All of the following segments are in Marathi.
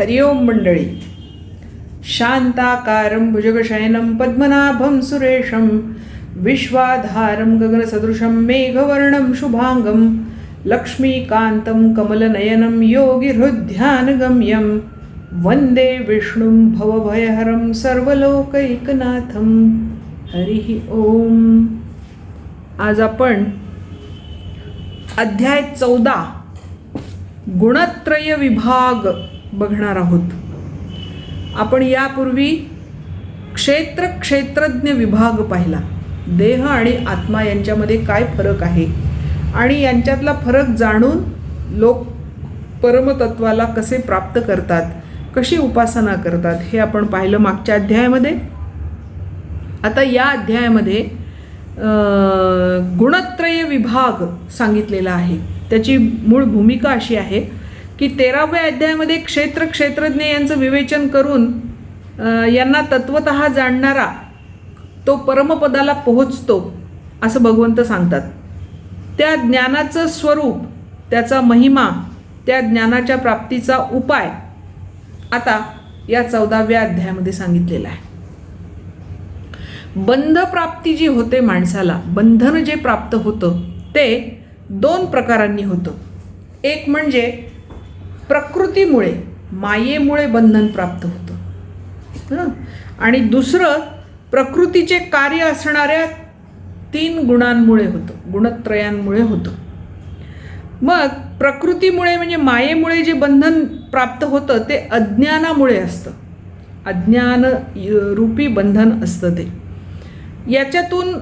हरि ओम मंडळी. शांताकारं भुजगशयनं पद्मनाभं सुरेशं विश्वाधारं गगनसदृशं मेघवर्णं शुभांगं लक्ष्मीकान्तं कमलनयनं योगिहृद्ध्यानगम्यं वंदे विष्णुं भवभयहरं सर्वलोकैकनाथं. हरि ओम. आज आपण अध्याय 14 गुणत्रय विभाग बघणार आहोत. आपण यापूर्वी क्षेत्रज्ञ विभाग पाहिला. देह आणि आत्मा यांच्यामध्ये काय फरक आहे आणि यांच्यातला फरक जाणून लोक परमतत्वाला कसे प्राप्त करतात, कशी उपासना करतात हे आपण पाहिलं मागच्या अध्यायामध्ये. आता या अध्यायामध्ये गुणत्रय विभाग सांगितलेला आहे. त्याची मूळ भूमिका अशी आहे की 13व्या अध्यायामध्ये क्षेत्रज्ञ यांचं विवेचन करून यांना तत्वतः जाणणारा तो परमपदाला पोहोचतो असं भगवंत सांगतात. त्या ज्ञानाचं स्वरूप, त्याचा महिमा, त्या ज्ञानाच्या प्राप्तीचा उपाय आता या 14व्या अध्यायामध्ये सांगितलेला आहे. बंध प्राप्ती जी होते माणसाला, बंधन जे प्राप्त होतं ते 2 प्रकारांनी होतं. एक म्हणजे प्रकृतीमुळे, मायेमुळे बंधन प्राप्त होतं, आणि दुसरं प्रकृतीचे कार्य असणाऱ्या 3 गुणांमुळे होतं, गुणत्रयांमुळे होतं. मग प्रकृतीमुळे म्हणजे मायेमुळे जे बंधन प्राप्त होतं ते अज्ञानामुळे असतं. अज्ञान रूपी बंधन असतं ते. याच्यातून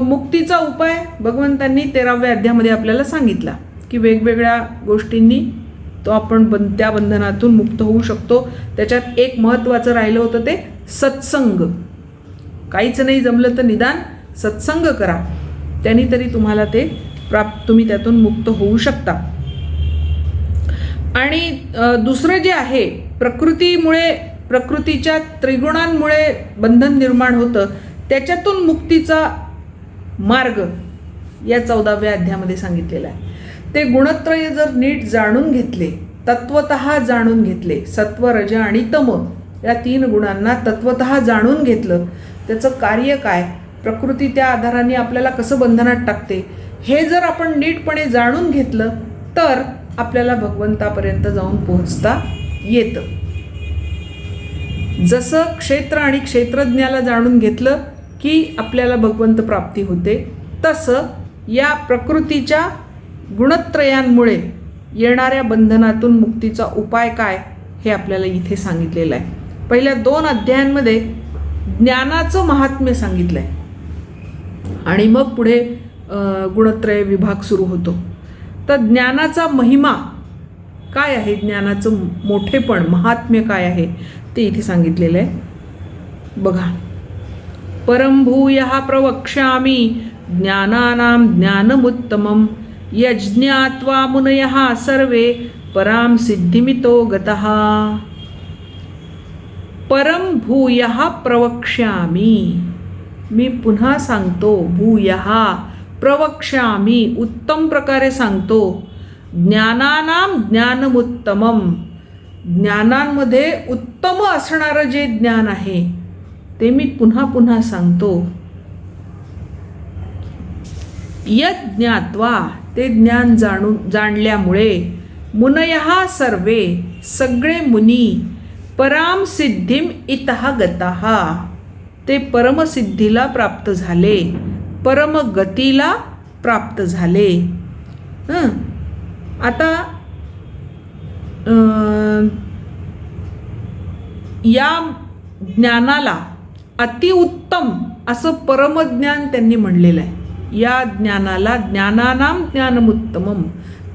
मुक्तीचा उपाय भगवंतांनी 13व्या अध्यायामध्ये आपल्याला सांगितला की वेगवेगळ्या गोष्टींनी तो आपण त्या बंधनातून मुक्त होऊ शकतो. त्याच्यात एक महत्त्वाचं राहिलं होतं ते सत्संग. काहीच नाही जमलं तर निदान सत्संग करा, त्यांनी तरी तुम्हाला ते तुम्ही त्यातून मुक्त होऊ शकता. आणि दुसरं जे आहे, प्रकृतीमुळे, प्रकृतीच्या त्रिगुणांमुळे बंधन निर्माण होतं, त्याच्यातून मुक्तीचा मार्ग या 14व्या अध्यायामध्ये सांगितलेला आहे. ते गुणत्रय जर नीट जाणून घेतले, तत्वतः जाणून घेतले, सत्व, रज आणि तम या 3 गुणांना तत्वतः जाणून घेतलं, त्याचं कार्य काय, प्रकृती त्या आधाराने आपल्याला कसं बंधनात टाकते, हे जर आपण नीटपणे जाणून घेतलं तर आपल्याला भगवंतापर्यंत जाऊन पोहोचता येतं. जसं क्षेत्र आणि क्षेत्रज्ञाला जाणून घेतलं की आपल्याला भगवंत प्राप्ती होते, तसं या प्रकृतीच्या गुणत्रयांमुळे येणाऱ्या बंधनातून मुक्तीचा उपाय काय हे आपल्याला इथे सांगितलेलं आहे. पहिल्या 2 अध्यायांमध्ये ज्ञानाचं महात्म्य सांगितलं आहे आणि मग पुढे गुणत्रय विभाग सुरू होतो. तर ज्ञानाचा महिमा काय आहे, ज्ञानाचं मोठेपण, महात्म्य काय आहे ते इथे सांगितलेलं आहे. बघा, परं भूयः प्रवक्ष्यामि ज्ञानानां ज्ञानमुत्तमं यज्ञात्वा मुनयः सर्वे परां सिद्धिमितो गतः. परं भूयः प्रवक्ष्यामि, मी पुन्हा सांगतो, भूयः प्रवक्ष्यामि, उत्तम प्रकारे सांगतो, ज्ञानानां ज्ञानमुत्तमं, ज्ञानांमध्ये उत्तम असणारं जे ज्ञान आहे ते मी पुन्हा पुन्हा सांगतो. यज्ञात्वा, ते ज्ञान जाणल्यामुळे, मुनयः सर्वे, सगळे मुनी, पराम सिद्धिम इतः गतः, ते परमसिद्धीला प्राप्त झाले, परमगतीला प्राप्त झाले. आता या ज्ञानाला अतिउत्तम असं परमज्ञान त्यांनी म्हणलेलं आहे. या ज्ञानाला ज्ञानानां ज्ञानमुत्तमम,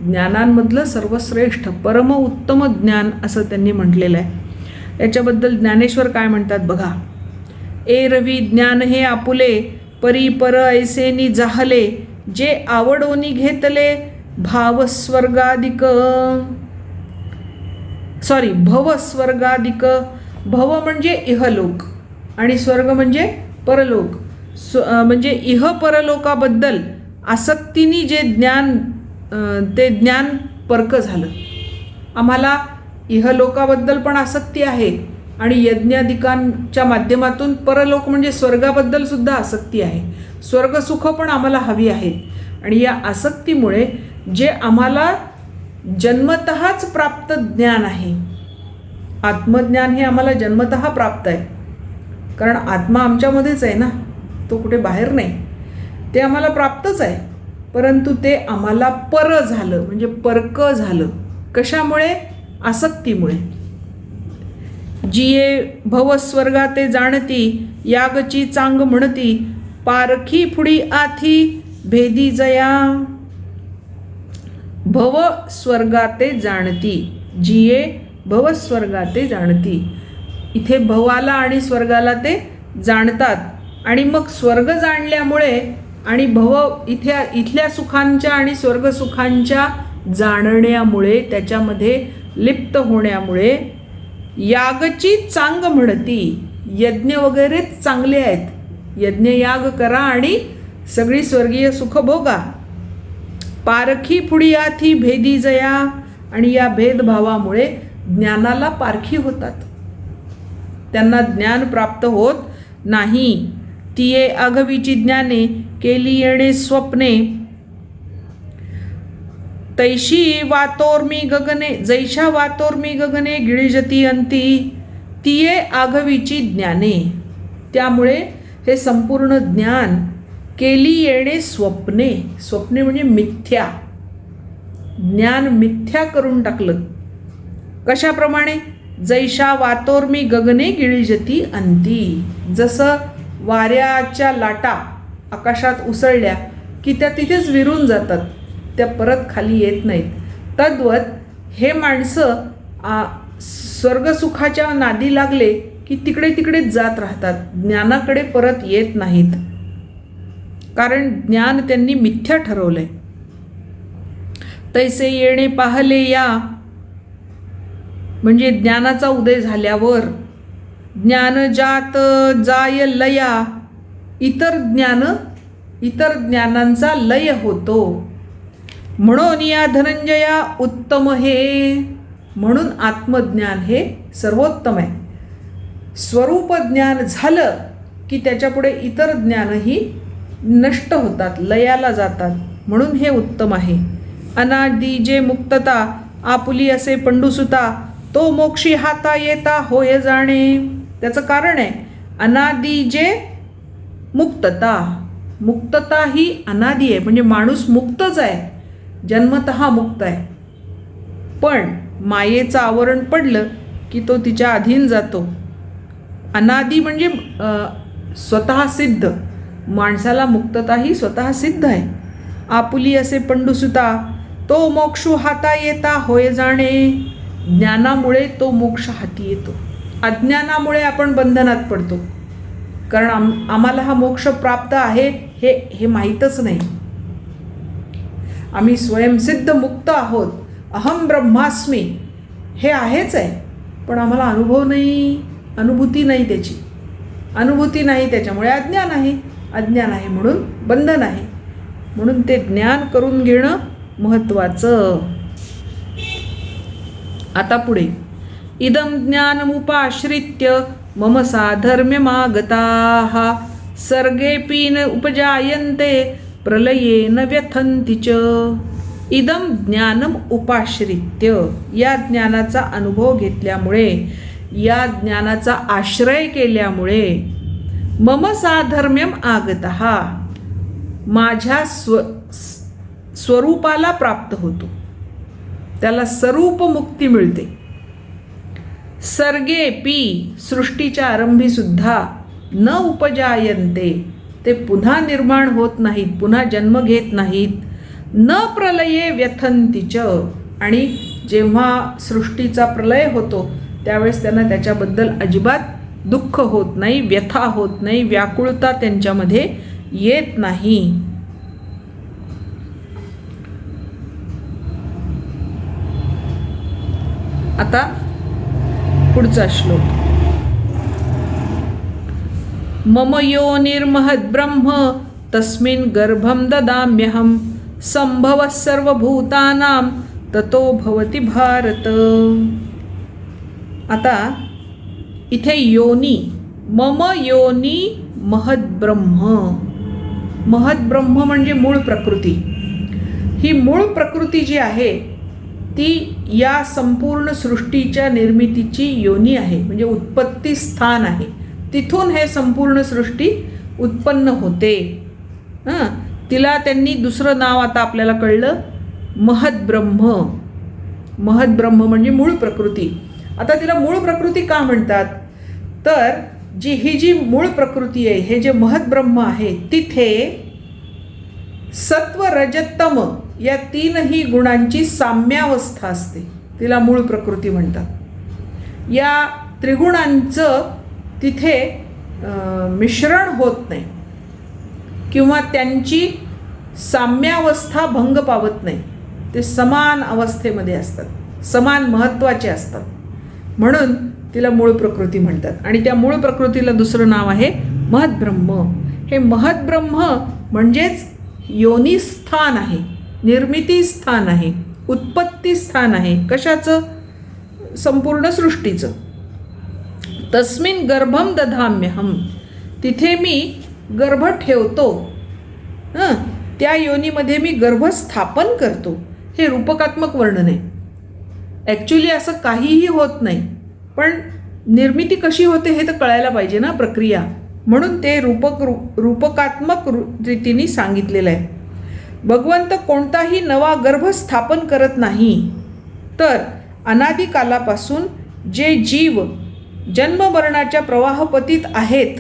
ज्ञानांमधलं सर्वश्रेष्ठ परम उत्तम ज्ञान असं त्यांनी म्हटलेलं आहे. याच्याबद्दल ज्ञानेश्वर काय म्हणतात बघा. एरवी ज्ञान हे आपुले, परी पर ऐसेनी जाहले, जे आवडोनी घेतले भवस्वर्गादिक. भव म्हणजे इहलोक आणि स्वर्ग म्हणजे परलोक. म्हणजे इह परलोकाबद्दल आसक्तीने जे ज्ञान, ते ज्ञान परक झालं. आम्हाला इहलोकाबद्दल पण आसक्ती आहे आणि यज्ञाधिकांच्या माध्यमातून परलोक म्हणजे स्वर्गाबद्दल सुद्धा आसक्ती आहे. स्वर्गसुख पण आम्हाला हवी आहेत आणि या आसक्तीमुळे जे आम्हाला जन्मतःच प्राप्त ज्ञान आहे, आत्मज्ञान हे आम्हाला जन्मतः प्राप्त आहे, कारण आत्मा आमच्यामध्येच आहे ना, तो कुठे बाहेर नाही, ते आम्हाला प्राप्तच आहे. परंतु ते आम्हाला पर झालं म्हणजे परक झालं. कशामुळे? आसक्तीमुळे. जिये भवस्वर्गा ते जाणती, यागची चांग म्हणती, पारखी पुढी आथी भेदी जया. भव स्वर्गाते जाणती, जिये भव स्वर्गाते जाणती. इथे भवाला आणि स्वर्गाला ते जाणतात आणि मग स्वर्ग जाणल्यामुळे आणि इथल्या सुखांच्या आणि स्वर्गसुखांच्या जाणण्यामुळे, त्याच्यामध्ये लिप्त होण्यामुळे यागची चांग म्हणती, यज्ञ वगैरे चांगले आहेत, यज्ञयाग करा आणि सगळी स्वर्गीय सुख भोगा. पारखी पुढी आथी भेदी जया, आणि या भेदभावामुळे ज्ञानाला पारखी होतात, त्यांना ज्ञान प्राप्त होत नाही. तिये आघवीची ज्ञाने केली येणे स्वप्ने, तैशी वातोर्मी गगने, जैशा वातोर्मी गगने गिळिजती अंती. तिये आघवीची ज्ञाने, त्यामुळे हे संपूर्ण ज्ञान केली येणे स्वप्ने, स्वप्ने म्हणजे मिथ्या, ज्ञान मिथ्या करून टाकलं. कशाप्रमाणे? जैशा वातोर्मी गगने गिळिजती अंती. जसं वाऱ्याच्या लाटा आकाशात उसळल्या की त्या तिथेच विरून जातात, त्या परत खाली येत नाहीत. तद्वत हे माणसं स्वर्गसुखाच्या नादी लागले की तिकडे तिकडेच जात राहतात, ज्ञानाकडे परत येत नाहीत, कारण ज्ञान त्यांनी मिथ्या ठरवलंय. तैसे येणे पाहले या, म्हणजे ज्ञानाचा उदय झाल्यावर ज्ञान जात जाय लया, इतर ज्ञानांचा लय होतो. म्हणून या धनंजया उत्तम हे, म्हणून आत्मज्ञान हे सर्वोत्तम आहे. स्वरूप ज्ञान झालं की त्याच्यापुढे इतर ज्ञानही नष्ट होतात, लयाला जातात, म्हणून हे उत्तम आहे. अनादि जे मुक्तता आपुली असे पंडुसुता, तो मोक्षी हाता येता होय जाणे. त्याचं कारण आहे अनादि जे मुक्तता, मुक्तता ही अनादि आहे, म्हणजे माणूस मुक्तच आहे, जन्मतः मुक्त आहे. पण मायेचं आवरण पडलं की तो तिच्या अधीन जातो. अनादि म्हणजे स्वतः सिद्ध, माणसाला मुक्तता ही स्वतः सिद्ध आहे. आपुली असे पंडुसुता, तो मोक्षू हाता येता होय जाणे. ज्ञानामुळे तो मोक्ष हाती येतो, अज्ञानामुळे आपण बंधनात पडतो, कारण आम्हाला हा मोक्ष प्राप्त आहे हे माहीतच नाही. आम्ही स्वयंसिद्ध मुक्त आहोत, अहम ब्रह्मास्मी हे आहेच आहे, पण आम्हाला अनुभव नाही, अनुभूती नाही, त्याची अनुभूती नाही, त्याच्यामुळे अज्ञान आहे, अज्ञान आहे म्हणून बंधन आहे. म्हणून ते ज्ञान करून घेणं महत्त्वाचं. आता पुढे, इदं ज्ञानमुपाश्रित्य मम साधर्म्यमागताः सर्गेऽपि न उपजायन्ते प्रलयेन व्यथन्ति च. इदं ज्ञानम उपाश्रित्य, या ज्ञानाचा अनुभव घेतल्यामुळे, या ज्ञानाचा आश्रय केल्यामुळे, मम साधर्म्यम आगतः, माझ्या स्वरूपाला प्राप्त होतो, त्याला स्वरूप मुक्ती मिळते. सर्गेपी, सृष्टीच्या आरंभी सुद्धा, न उपजायन्ते, ते पुन्हा निर्माण होत नाहीत, पुन्हा जन्म घेत नाहीत. न प्रलये व्यथन्ति च, आणि जेव्हा सृष्टीचा प्रलय होतो त्यावेळेस त्यांना त्याच्याबद्दल अजिबात दुःख होत नाही, व्यथा होत नाही, व्याकुळता त्यांच्यामध्ये येत नाही. आता पुढचा श्लोक. मम योनिर्महद् ब्रह्म तस्मिन् गर्भं ददाम्यहं संभवः सर्वभूतानां ततो भवति भारत. आता इथे योनी, मम योनी महद्ब्रह्म. महद्ब्रह्म म्हणजे मूळ प्रकृती. ही मूळ प्रकृती जी आहे ती या संपूर्ण सृष्टीच्या निर्मितीची योनी आहे, म्हणजे उत्पत्ती स्थान आहे. तिथून हे संपूर्ण सृष्टी उत्पन्न होते. तिला त्यांनी दुसरं नाव आता आपल्याला कळलं, महद्ब्रह्म. महद्ब्रह्म म्हणजे मूळ प्रकृती. आता तिला मूळ प्रकृती का म्हणतात, तर ही जी मूळ प्रकृती आहे, हे जे महद्ब्रह्म आहे, तिथे सत्व रजतम या तीनही गुणांची साम्यावस्था असते. तिला मूळ प्रकृती म्हणतात. या त्रिगुणांचं तिथे मिश्रण होत नाही किंवा त्यांची साम्यावस्था भंग पावत नाही. ते समान अवस्थेमध्ये असतात, समान महत्त्वाचे असतात. म्हणून तिला मूळ प्रकृती म्हणतात. आणि त्या मूळ प्रकृतीला दुसरं नाव आहे महद्ब्रह्म. हे महद्ब्रह्म म्हणजेच योनिस्थान आहे, निर्मिती स्थान आहे, उत्पत्ती स्थान आहे. कशाचं? संपूर्ण सृष्टीचं. तस्मिन् गर्भम दधाम्यहम, तिथे मी गर्भ ठेवतो. त्या योनीमध्ये मी गर्भ स्थापन करतो. हे रूपकात्मक वर्णन आहे. ॲक्च्युली असं काहीही होत नाही, पण निर्मिती कशी होते हे तर कळायला पाहिजे ना, प्रक्रिया. म्हणून ते रूपकात्मक रीतीने सांगितलेलं आहे. भगवंत कोणताही नवा गर्भ स्थापन करत नाही, तर अनादिकालापासून जे जीव जन्ममरणाच्या प्रवाहपतीत आहेत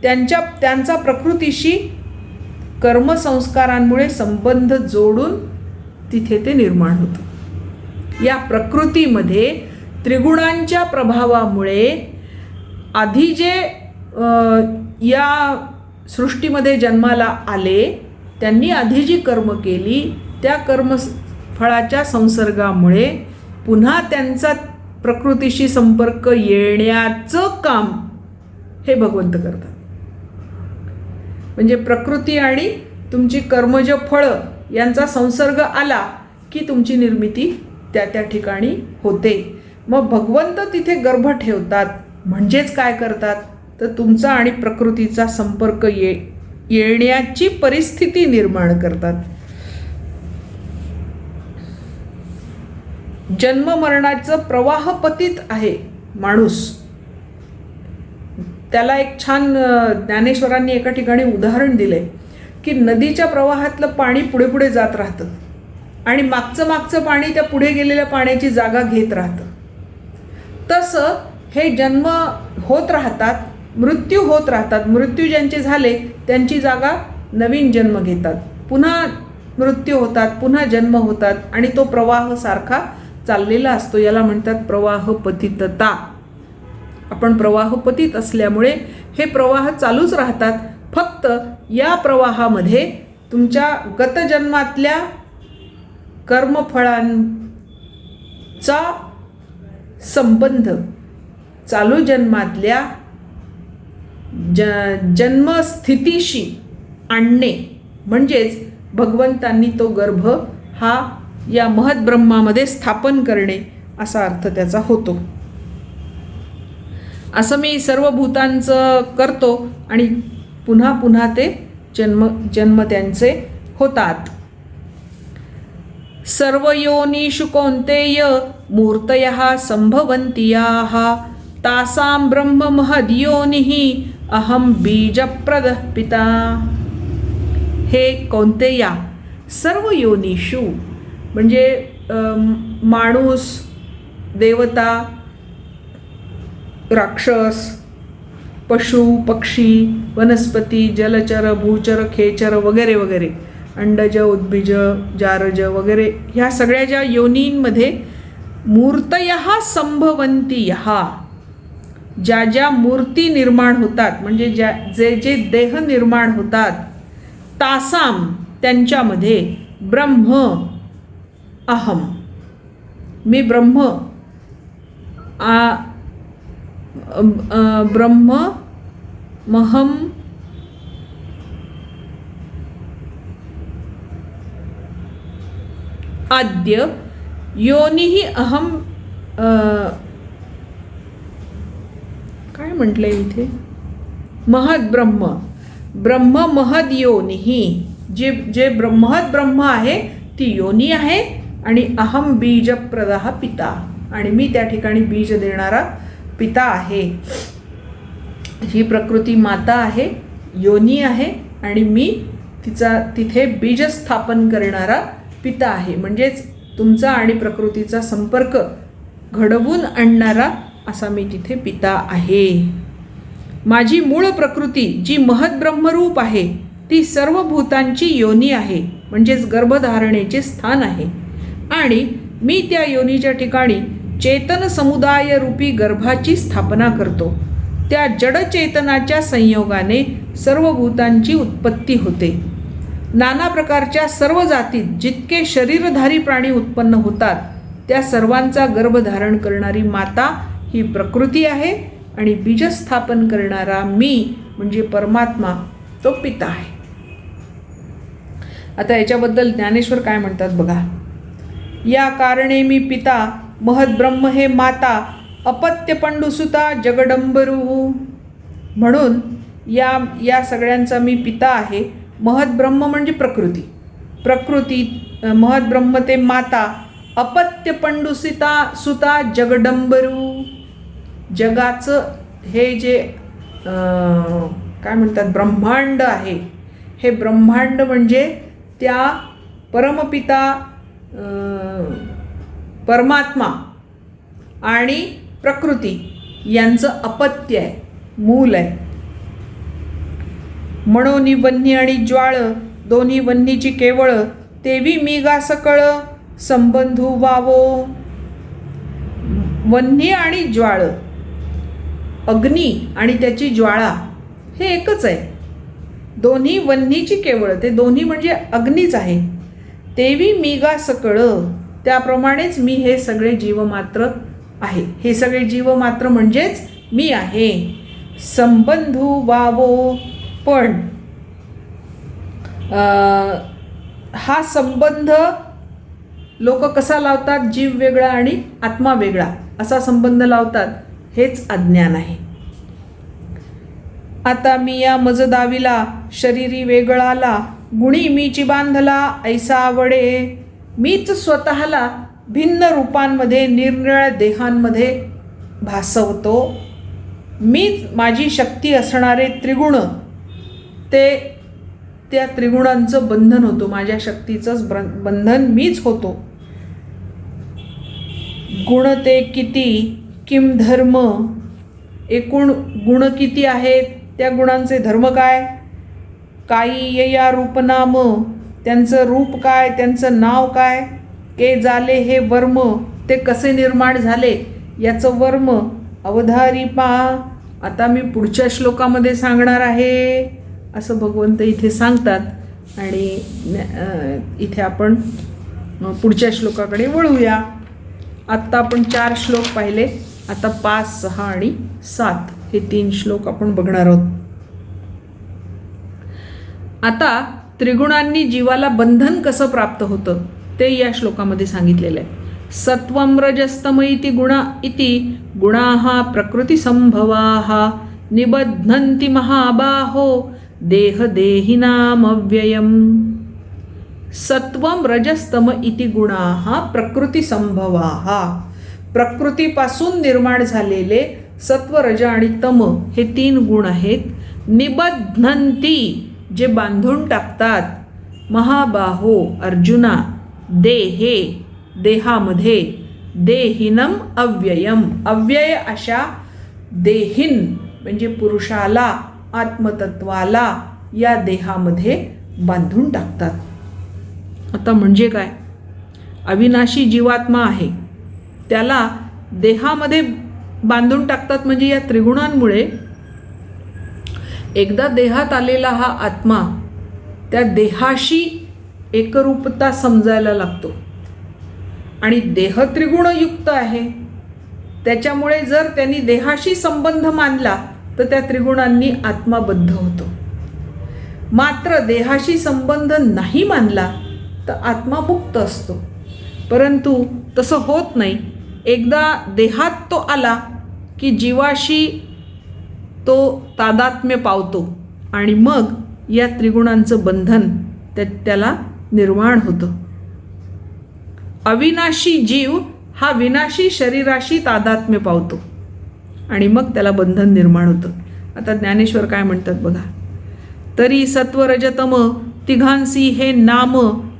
त्यांचा प्रकृतीशी कर्मसंस्कारांमुळे संबंध जोडून तिथे ते निर्माण होतं. या प्रकृतीमध्ये त्रिगुणांच्या प्रभावामुळे आधी जे या सृष्टीमध्ये जन्माला आले त्यांनी आधी जी कर्म केली त्या कर्मफळाच्या संसर्गामुळे पुन्हा त्यांचा प्रकृतीशी संपर्क येण्याचं काम हे भगवंत करतात. म्हणजे प्रकृती आणि तुमची कर्मज फळं यांचा संसर्ग आला की तुमची निर्मिती त्या त्या ठिकाणी होते. मग भगवंत तिथे गर्भ ठेवतात. म्हणजेच काय करतात, तर तुमचा आणि प्रकृतीचा संपर्क येण्याची परिस्थिती निर्माण करतात. जन्ममरणाचं प्रवाहपतीत आहे माणूस. त्याला एक छान ज्ञानेश्वरांनी एका ठिकाणी उदाहरण दिलंय की नदीच्या प्रवाहातलं पाणी पुढे पुढे जात राहतं आणि मागचं पाणी त्या पुढे गेलेल्या पाण्याची जागा घेत राहतं. तसं हे जन्म होत राहतात, मृत्यू होत राहतात. मृत्यू ज्यांचे झाले त्यांची जागा नवीन जन्म घेतात, पुन्हा मृत्यू होतात, पुन्हा जन्म होतात आणि तो प्रवाह सारखा चाललेला असतो. याला म्हणतात प्रवाहपतितता. आपण प्रवाहपतीत असल्यामुळे हे प्रवाह चालूच राहतात. फक्त या प्रवाहामध्ये तुमच्या गतजन्मातल्या कर्मफळांचा संबंध चालू जन्मातल्या जन्मस्थितीशी आणणे. म्हणजेच भगवंतांनी तो गर्भ हा या महद्ब्रह्मामध्ये स्थापन करणे असा अर्थ त्याचा होतो. असं मी सर्व भूतांचं करतो आणि पुन्हा पुन्हा ते जन्म त्यांचे होतात. सर्व योनिषु कौन्तेय मूर्तयः संभवन्तियाः तासां ब्रह्म महद्योनिः अहं बीजप्रदः पिता. हे कौन्तेया, सर्व योनिषु म्हणजे माणूस, देवता, राक्षस, पशु, पक्षी, वनस्पती, जलचर, भूचर, खेचर वगैरे वगैरे, अंडज, उद्भिज, जारज वगैरे, ह्या सगळ्या ज्या योनींमध्ये मूर्तयः संभवन्तियः, ज्या ज्या मूर्ती निर्माण होतात, म्हणजे जे देह निर्माण होतात, तासाम त्यांच्यामध्ये ब्रह्म अहम, मी ब्रह्म, ब्रह्म महम आद्य योनिः अहम म्हटलंय इथे? महद ब्रह्म, ब्रह्म महद योनिही, जे महद ब्रह्म आहे ती योनी आहे, आणि अहम बीजप्रदः पिता, आणि मी त्या ठिकाणी बीज देणारा पिता आहे. ही प्रकृती माता आहे, योनी आहे, आणि मी तिथे बीज स्थापन करणारा पिता आहे. म्हणजेच तुमचा आणि प्रकृतीचा संपर्क घडवून आणणारा असा मी तिथे पिता आहे. माझी मूळ प्रकृती जी महद ब्रह्मरूप आहे ती सर्व भूतांची योनी आहे, म्हणजेच गर्भधारणेचे स्थान आहे. आणि मी त्या योनीच्या ठिकाणी चेतन समुदाय रूपी गर्भाची स्थापना करतो. त्या जड चेतनाच्या संयोगाने सर्व भूतांची उत्पत्ती होते. नाना प्रकारच्या सर्व जातीत जितके शरीरधारी प्राणी उत्पन्न होतात त्या सर्वांचा गर्भधारण करणारी माता ही प्रकृती आहे, आणि बीजस्थापन करणारा मी म्हणजे परमात्मा तो पिता आहे. आता याच्याबद्दल ज्ञानेश्वर काय म्हणतात बघा. या कारणे मी पिता, महद ब्रह्म हे माता, अपत्य पंडुसुता जगडंबरू. म्हणून या सगळ्यांचा मी पिता आहे. महद ब्रह्म म्हणजे प्रकृती, महद ब्रह्म ते माता, अपत्य पंडुसिता सुता जगडंबरू. जगाचं हे जे काय म्हणतात ब्रह्मांड आहे, हे ब्रह्मांड म्हणजे त्या परमपिता परमात्मा आणि प्रकृती यांचं अपत्य आहे, मूल आहे. म्हणोनी वन्ही आणि ज्वाळ दोन्ही वन्हीची केवळ, तेवी मी गा सकळ संबंधू वावो. वन्ही आणि ज्वाळ, अग्नी आणि त्याची ज्वाळा हे एकच आहे. दोन्ही वन्हीची केवळ, ते दोन्ही म्हणजे अग्नीच आहे. तेवी मी गा सकळ, त्याप्रमाणेच मी हे सगळे जीवमात्र आहे. हे सगळे जीवमात्र म्हणजेच मी आहे. संबंधू वावो, पण हा संबंध लोक कसा लावतात? जीव वेगळा आणि आत्मा वेगळा असा संबंध लावतात, हेच अज्ञान आहे. आता मी या मज दाविला शरीरी वेगळाला, गुणी मीची बांधला ऐसा आवडे. मीच स्वतःला भिन्न रूपांमध्ये निरनिराळ्या देहांमध्ये भासवतो. मीच माझी शक्ती असणारे त्रिगुण, त्या त्रिगुणांचं बंधन होतो. माझ्या शक्तीचंच बंधन मीच होतो. गुण ते किती किम धर्म, एकूण गुण किती आहेत, त्या गुणांचे धर्म काय? काही या रूपनाम, त्यांचं रूप काय, त्यांचं नाव काय? के झाले हे वर्म, ते कसे निर्माण झाले याचं वर्म अवधारी पहा. आता मी पुढच्या श्लोकामध्ये सांगणार आहे असं भगवंत इथे सांगतात. आणि इथे आपण पुढच्या श्लोकाकडे वळूया. आत्ता आपण 4 श्लोक पाहिले, आता 5, 6 आणि 7 हे 3 श्लोक आपण बघणार आहोत. आता त्रिगुणांनी जीवाला बंधन कसं प्राप्त होतं ते या श्लोकामध्ये सांगितलेलं आहे. सत्वं रजस्तम इति गुणा इति गुणाः प्रकृतिसंभवाः निबध्नन्ति महाबाहो देहदेहिनामव्ययम्. सत्वं रजस्तम इति गुणाः प्रकृतिसंभवाः, प्रकृतीपासून निर्माण झालेले सत्व, रज आणि तम हे 3 गुण आहेत. निबध्नन्ति, जे बांधून टाकतात. महाबाहो, अर्जुना, देहे, देहामध्ये. देहिनम अव्ययम, अव्यय अशा देहिन म्हणजे पुरुषाला, आत्मतत्वाला या देहामध्ये बांधून टाकतात. आता म्हणजे काय? अविनाशी जीवात्मा आहे, त्याला देहामध्ये बांधून टाकतात. म्हणजे या त्रिगुणांमुळे एकदा देहात आलेला हा आत्मा त्या देहाशी एकरूपता समजायला लागतो. आणि देह त्रिगुणयुक्त आहे, त्याच्यामुळे जर त्यांनी देहाशी संबंध मानला तर त्या त्रिगुणांनी आत्माबद्ध होतो. मात्र देहाशी संबंध नाही मानला तर आत्मा मुक्त असतो. परंतु तसं होत नाही. एकदा देहात तो आला की जीवाशी तो तादात्म्य पावतो आणि मग या त्रिगुणांचं बंधन त्याला निर्माण होतं. अविनाशी जीव हा विनाशी शरीराशी तादात्म्य पावतो आणि मग त्याला बंधन निर्माण होतं. आता ज्ञानेश्वर काय म्हणतात बघा. तरी सत्वरजतम तिघांसी हे नाम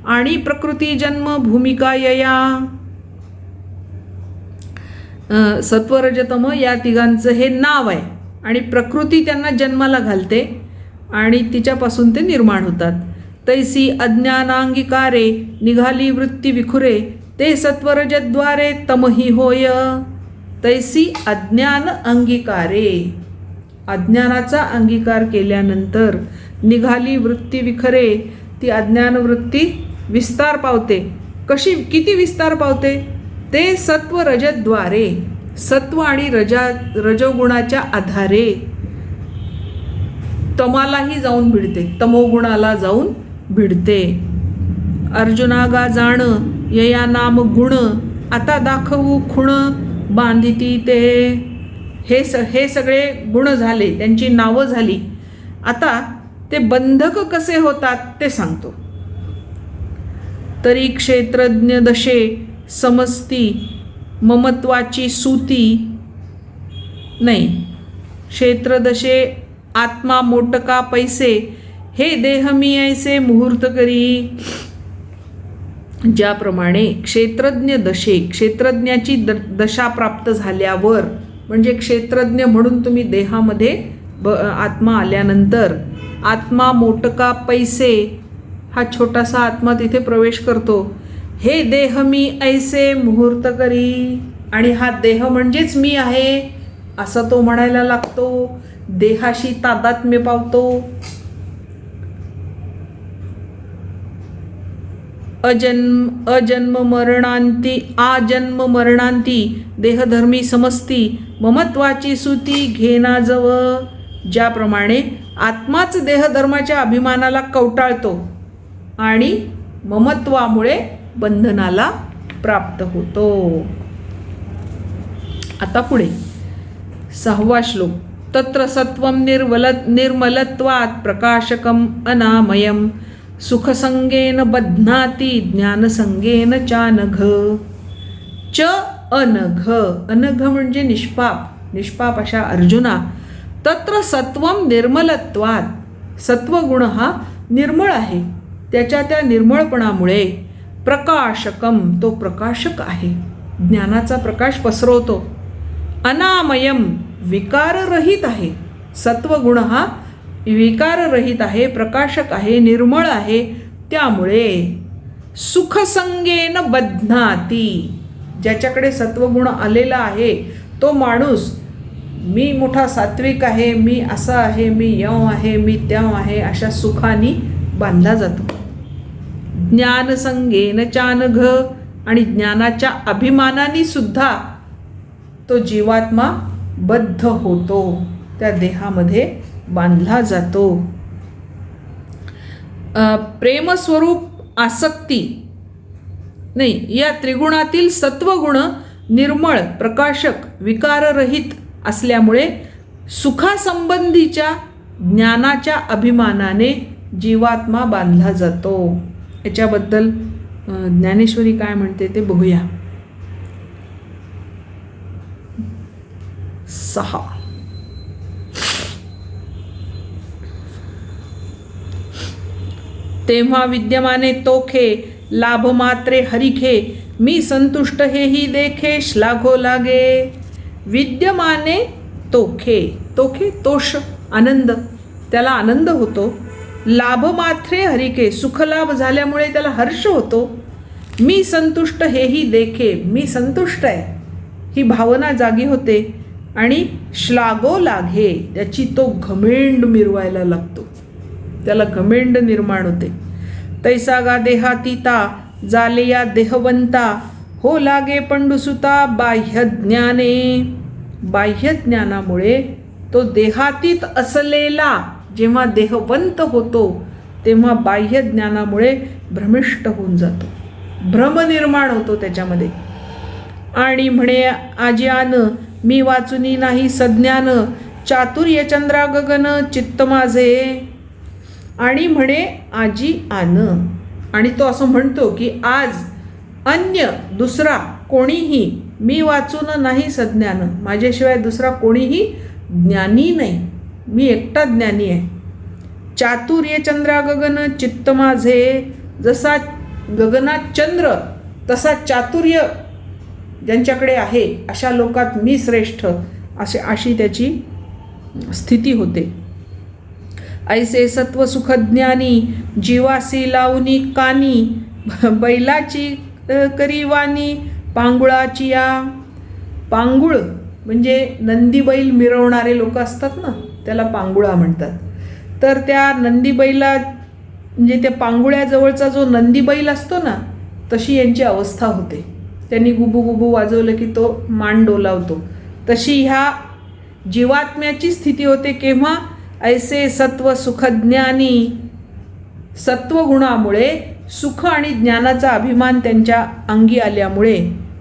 आणि प्रकृती जन्म भूमिका यया. सत्वरजतम या तिघांचं हे नाव आहे आणि प्रकृती त्यांना जन्माला घालते आणि तिच्यापासून ते निर्माण होतात. तैसी अज्ञानांगिकारे निघाली वृत्ती विखुरे ते सत्वरजद्वारे तमही होय. तैसी अज्ञान अंगीकारे, अज्ञानाचा अंगीकार केल्यानंतर निघाली वृत्ती विखरे, ती अज्ञान वृत्ती विस्तार पावते. कशी, किती विस्तार पावते? ते सत्व रजद्वारे, सत्व आणि रजोगुणाच्या आधारे तमालाही जाऊन भिडते, तमोगुणाला जाऊन भिडते. अर्जुनागा जाण यया नाम गुण आता दाखवू खुण बांधिती ते. हे सगळे गुण झाले, त्यांची नावं झाली. आता ते बंधक कसे होतात ते सांगतो. तरी क्षेत्रज्ञ दशे समस्ती ममत्वाची सूती. नाही, क्षेत्रदशे आत्मा मोटका पैसे हे देह मी ऐसे मुहूर्त करी. ज्याप्रमाणे क्षेत्रज्ञ दशे, क्षेत्रज्ञाची दशा प्राप्त झाल्यावर, म्हणजे क्षेत्रज्ञ म्हणून तुम्ही देहामध्ये आत्मा आल्यानंतर आत्मा मोटका पैसे, हा छोटासा आत्मा तिथे प्रवेश करतो. हे देह मी ऐसे मुहूर्त करी, आणि हा देह म्हणजेच मी आहे असं तो म्हणायला लागतो. देहाशी तादात्म्य पावतो. अजन्म मरणांती देहधर्मी समस्ती ममत्वाची सूती घेना जव. ज्याप्रमाणे आत्माच देहधर्माच्या अभिमानाला कवटाळतो आणि ममत्वामुळे बंधनाला प्राप्त होतो. आता पुढे 6वा श्लोक. तत्र सत्वं निर्मलत्वात् प्रकाशकम अनामयम सुखसंगेन बध्नाती ज्ञानसंगेन चानघ. च अनघ, अनघ म्हणजे निष्पाप, निष्पाप अशा अर्जुना. तत्र सत्वं निर्मलत्वात्, सत्वगुण हा निर्मळ आहे, त्याच्या त्या निर्मळपणामुळे प्रकाशकम, तो प्रकाशक आहे, ज्ञानाचा प्रकाश पसरवतो. अनामयम, विकाररहित आहे. सत्वगुण हा विकाररहित आहे, प्रकाशक आहे, निर्मळ आहे. त्यामुळे सुखसंगेन बध्नाती, ज्याच्याकडे सत्वगुण आलेला आहे तो माणूस मी मोठा सात्विक आहे, मी असा आहे, मी यव आहे, मी त्याव आहे, अशा सुखानी बांधला जातो. ज्ञानसंगेन चानघ, आणि ज्ञानाच्या अभिमानाने सुद्धा तो जीवात्मा बद्ध होतो, त्या देहामध्ये बांधला जातो. प्रेमस्वरूप आसक्ती नाही, या त्रिगुणातील सत्वगुण निर्मळ, प्रकाशक, विकाररहित असल्यामुळे सुखासंबंधीच्या ज्ञानाच्या अभिमानाने जीवात्मा बांधला जातो. याच्याबद्दल ज्ञानेश्वरी काय म्हणते ते बघूया. 6. तेव्हा विद्यमाने तोखे लाभ मात्रे हरिखे मी संतुष्ट हेही देखे श्लाघो लागे. विद्यमाने तोखे, तोखे तोष, आनंद, त्याला आनंद होतो. लाभ मात्रे हरिके, सुखलाभ झाल्यामुळे त्याला हर्ष होतो. मी संतुष्ट हेही देखे, मी संतुष्ट आहे, ही भावना जागी होते. आणि श्लाघो लाघे, त्याची तो घमेंड मिरवायला लागतो, त्याला घमेंड निर्माण होते. तैसागा देहातीता जाले या देहवंता हो लागे पंडुसुता बाह्य ज्ञाने. बाह्य ज्ञानामुळे तो देहातीत असलेला जेव्हा देहवंत होतो तेव्हा बाह्य ज्ञानामुळे भ्रमिष्ट होऊन जातो, भ्रम निर्माण होतो त्याच्यामध्ये. आणि म्हणे आज्यान मी वाचुनी नाही सज्ञान चातुर्य चंद्रा गगन चित्त माझे आणि म्हणे आजी आन. आणि तो असं म्हणतो की आज अन्य दुसरा कोणीही मी वाचून नाही सज्ञान, माझ्याशिवाय दुसरा कोणीही ज्ञानी नाही, मी एकटा ज्ञानी आहे. चातुर्य चंद्रा गगन चित्त माझे, जसा गगनात चंद्र तसा चातुर्य ज्यांच्याकडे आहे अशा लोकात मी श्रेष्ठ, अशी त्याची स्थिती होते. ऐसे सत्व सुख ज्ञानी जीवासी लावणी कानी, बैलाची करीवानी पांगुळाची या. पांगुळ म्हणजे नंदी बैल मिरवणारे लोक असतात ना, त्याला पांगुळा म्हणतात. तर त्या नंदी बैला म्हणजे त्या पांगुळ्याजवळचा जो नंदी बैल असतो ना, तशी यांची अवस्था होते. त्यांनी गुबू गुबू वाजवलं की तो मान डोलावतो. तशी ह्या जीवात्म्याची स्थिती होते. केव्हा? ऐसे सत्व सुखज्ञानी, सत्वगुणामुळे सुख आणि ज्ञानाचा अभिमान त्यांच्या अंगी आल्यामुळे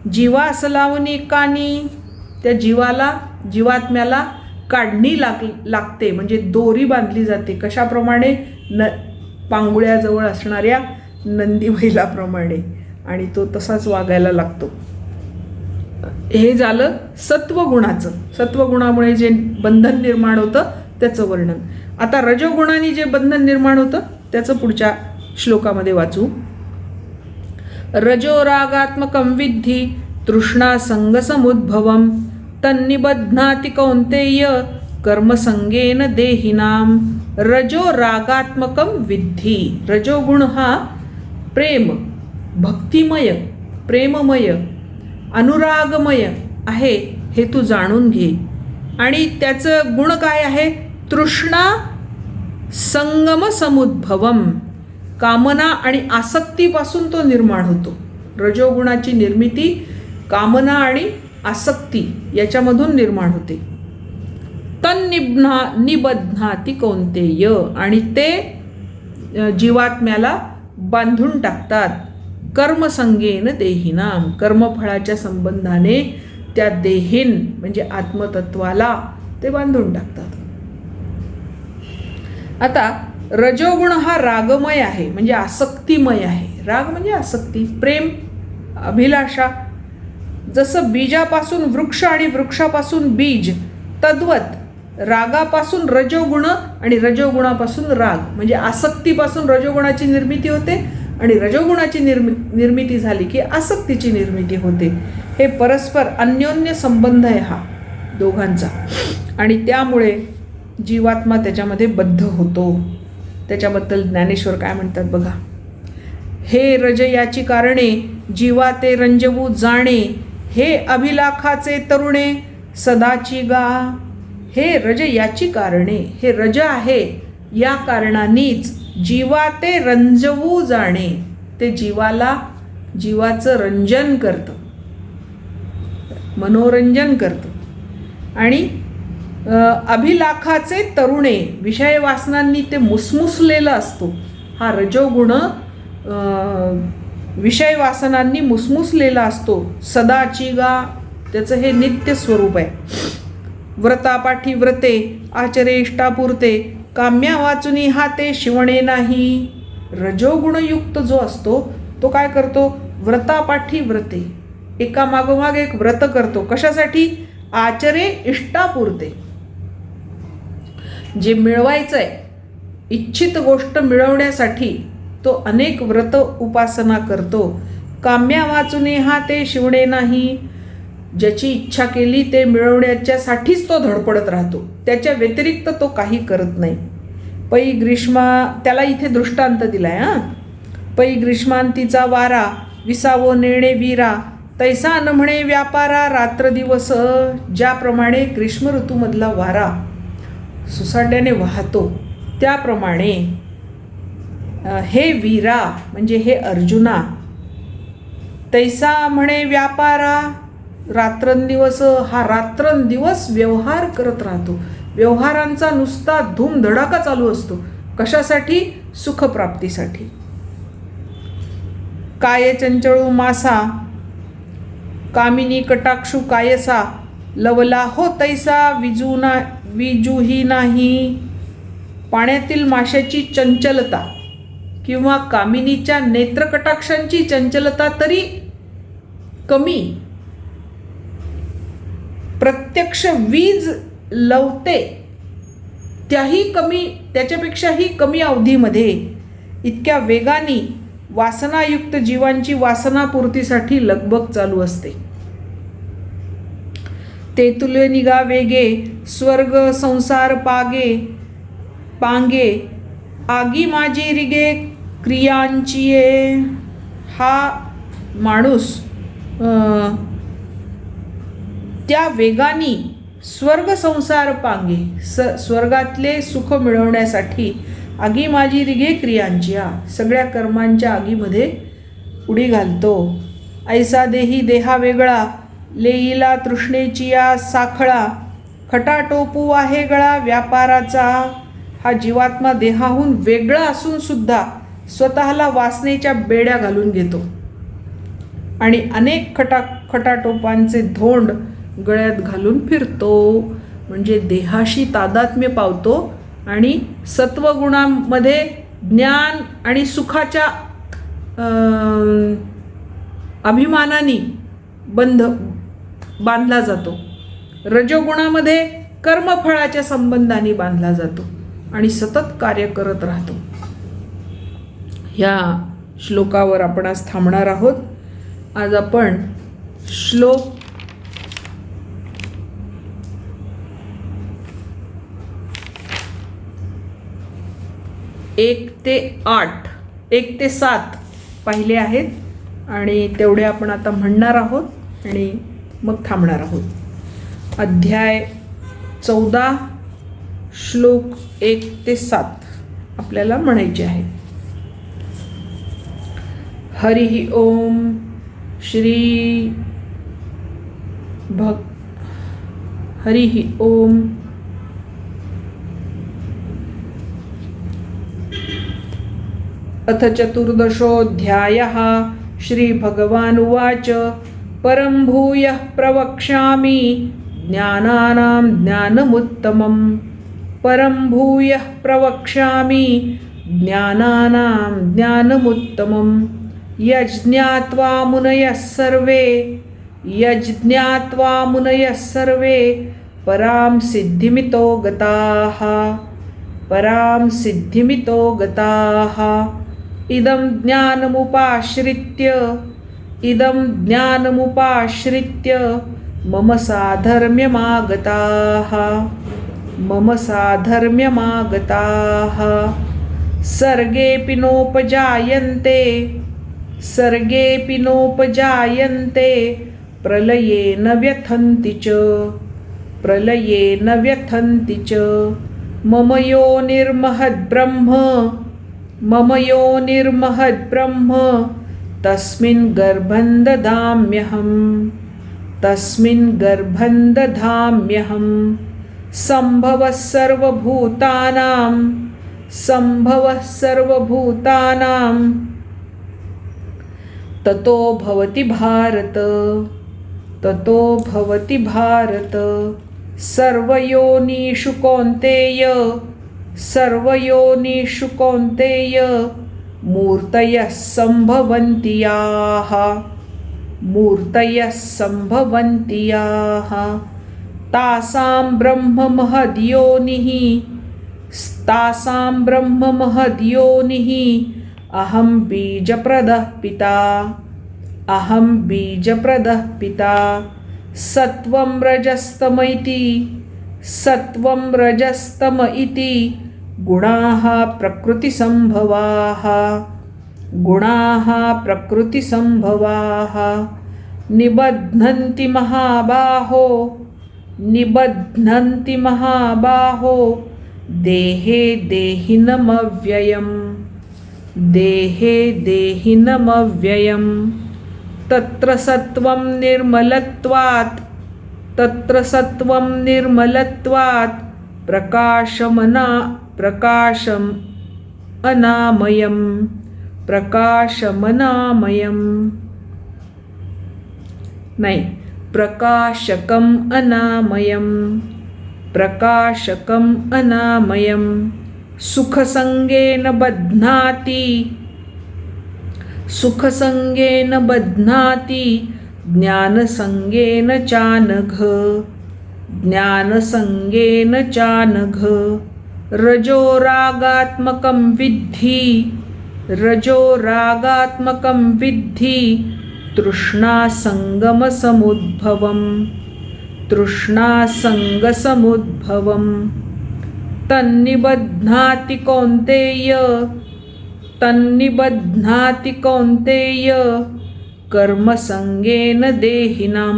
जीवास लावणी कानी, त्या जीवात्म्याला काढणी लागते, म्हणजे दोरी बांधली जाते. कशाप्रमाणे? पांगुळ्याजवळ असणाऱ्या नंदी बैलाप्रमाणे, आणि तो तसाच वागायला लागतो. हे झालं सत्वगुणाचं. सत्वगुणामुळे जे बंधन निर्माण होतं त्याचं वर्णन. आता रजोगुणाने जे बंधन निर्माण होतं त्याचं पुढच्या श्लोकामध्ये वाचू. रजो रागात्मकं विद्धि तृष्णा संगसमुद्भवं तन्निबध्नाति कौन्तेय कर्मसंगेन देहिनाम. रजो रागात्मकं विद्धि. रजोगुण हा प्रेम, भक्तिमय, प्रेममय, अनुरागमय आहे हे तू जाणून घे. आणि त्याचं गुण काय आहे? तृष्णा संगम समुद्भवम, कामना आणि आसक्तीपासून तो निर्माण होतो. रजोगुणाची निर्मिती कामना आणि आसक्ती याच्यामधून निर्माण होते. निबध्नाती कौन्तेय, आणि ते जीवात्म्याला बांधून टाकतात. कर्मसंगेन देहिनाम, कर्मफळाच्या संबंधाने त्या देहीन म्हणजे आत्मतत्वाला ते बांधून टाकतात. आता रजोगुण हा रागमय आहे, म्हणजे आसक्तिमय आहे. राग म्हणजे आसक्ती, प्रेम, अभिलाषा. जसं बीजापासून वृक्ष आणि वृक्षापासून बीज, तद्वत रागापासून रजोगुण आणि रजोगुणापासून राग, म्हणजे आसक्तीपासून रजोगुणाची निर्मिती होते आणि रजोगुणाची निर्मिती झाली की आसक्तीची निर्मिती होते. हे परस्पर अन्योन्य संबंध आहे हा दोघांचा, आणि त्यामुळे जीवात्मा त्याच्यामध्ये बद्ध होतो. त्याच्याबद्दल ज्ञानेश्वर काय म्हणतात बघा. हे रज याची कारणे जीवा ते रंजवू जाणे, हे अभिलाखाचे तरुणे सदाची गा. हे रज याची कारणे, हे रज आहे या कारणानीच जीवा ते रंजवू जाणे, ते जीवाचं रंजन करतं, मनोरंजन करतं. आणि अभिलाखाचे तरुणे, विषय वासनांनी ते मुसमुसलेलं असतो. हा रजोगुण विषय वासनांनी मुसमुसलेला असतो. सदाची गा, त्याचं हे नित्य स्वरूप आहे. व्रतापाठी व्रते आचरे इष्टापुरते, काम्या वाचुनी हाते शिवणे नाही. रजोगुणयुक्त जो असतो तो काय करतो? व्रतापाठी व्रते, एका मागोमाग एक व्रत करतो. कशासाठी? आचरे इष्टापुरते, जे मिळवायचंय, इच्छित गोष्ट मिळवण्यासाठी तो अनेक व्रत उपासना करतो. काम्या वाचुने हा ते शिवणे नाही, ज्याची इच्छा केली ते मिळवण्याच्यासाठीच तो धडपडत राहतो, त्याच्या व्यतिरिक्त तो काही करत नाही. पै ग्रीष्मा, त्याला इथे दृष्टांत दिलाय. पै ग्रीष्मांतीचा वारा विसावो नेणे वीरा, तैसा न म्हणे व्यापारा रात्र दिवस. ज्याप्रमाणे ग्रीष्म ऋतूमधला वारा सुसाट्याने वाहतो त्याप्रमाणे हे वीरा म्हणजे हे अर्जुना, तैसा म्हणे व्यापारा, रात्रंदिवस, हा रात्रंदिवस व्यवहार करत राहतो. व्यवहारांचा नुसता धूमधडाका चालू असतो. कशासाठी? सुखप्राप्तीसाठी. काय चंचळू मासा कामिनी कटाक्षू कायसा, लवला हो तैसा विजूही नाही. पाण्यातील माशाची चंचलता किंवा कामिनीच्या नेत्रकटाक्षांची चंचलता तरी कमी. प्रत्यक्ष वीज लवते त्याच्यापेक्षाही कमी अवधीमध्ये इतक्या वेगाने वासनायुक्त जीवांची वासनापूर्तीसाठी लगबग चालू असते. ते तुले निगा वेगे स्वर्ग संसार पांगे आगी माझी रिगे क्रियांची. हा माणूस त्या वेगाने स्वर्ग संसार पांगे स्वर्गातले सुख मिळवण्यासाठी आगी माझी रिगे क्रियांची सगळ्या कर्मांच्या आगीमध्ये उडी घालतो. ऐसा देही देहा वेगळा लेईला तृष्णेची साखळा. खटाटोपू आहे गळा व्यापाराचा. हा जीवात्मा देहाहून वेगळा असून सुद्धा स्वतःला वासनेच्या बेड्या घालून घेतो आणि अनेक खटाटोपांचे धोंड गळ्यात घालून फिरतो. म्हणजे देहाशी तादात्म्य पावतो आणि सत्वगुणामध्ये ज्ञान आणि सुखाच्या अभिमानाने बांधला जातो. रजोगुणामध्ये कर्मफळाच्या संबंधाने बांधला जातो आणि सतत कार्य करत राहतो. ह्या श्लोकावर आपण आज थांबणार आहोत. आज आपण श्लोक 1 ते 8 1 ते 7 पाहिले आहेत आणि तेवढे आपण आता म्हणणार आहोत आणि मग थांबणार आहोत. अध्याय 14 श्लोक 1 ते 7 आपल्याला म्हणायचे आहेत. हरी ओम श्री हरी ओम. अथ चतुर्दशोऽध्यायः. श्रीभगवानुवाच परं भूयः प्रवक्ष्यामि ज्ञानानां ज्ञानमुत्तमं. परं भूयः प्रवक्ष्यामि ज्ञानानां ज्ञानमुत्तमं. यज्ञात्वा मुनयः सर्वे परां सिद्धिमितो गताः. इदं ज्ञानमुपाश्रित्य मम साधर्म्यमागताः. सर्गेऽपि नोपजायन्ते प्रलये न व्यथन्ति च. मम योनिर्महद्ब्रह्म तस्मिन् गर्भं दधाम्यहं. सम्भवः सर्वभूतानां ततो भवति भारत. सर्वयोनिषु कौन्तेय मूर्तयः सम्भवन्ति याः. तासां ब्रह्म महद्योनिः अहं बीजप्रदः पिता. सत्वं रजस्तम इति गुणाः प्रकृतिसम्भवाः. निबध्नन्ति महाबाहो देहे देहिनमव्ययम्. तत्र सत्वं निर्मलत्वात् प्रकाशकम् अनामयम्. प्रकाशकम् अनामयं सुखसंगेन बध्नाति ज्ञानसंगेन चानघ रजोरागात्मकं विद्धि तृष्णासंगसमुद्भवं तन्निबध्नाति कौन्तेय कर्मसंगेन देहिनं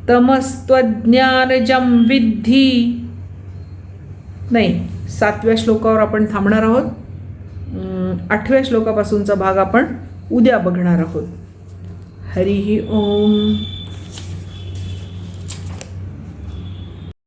तमस्त्वज्ञानजं विद्धि. नाही, 7व्या श्लोकावर आपण थांबणार आहोत. 8व्या श्लोकापासूनचा भाग आपण उद्या बघणार आहोत. हरिः ओम.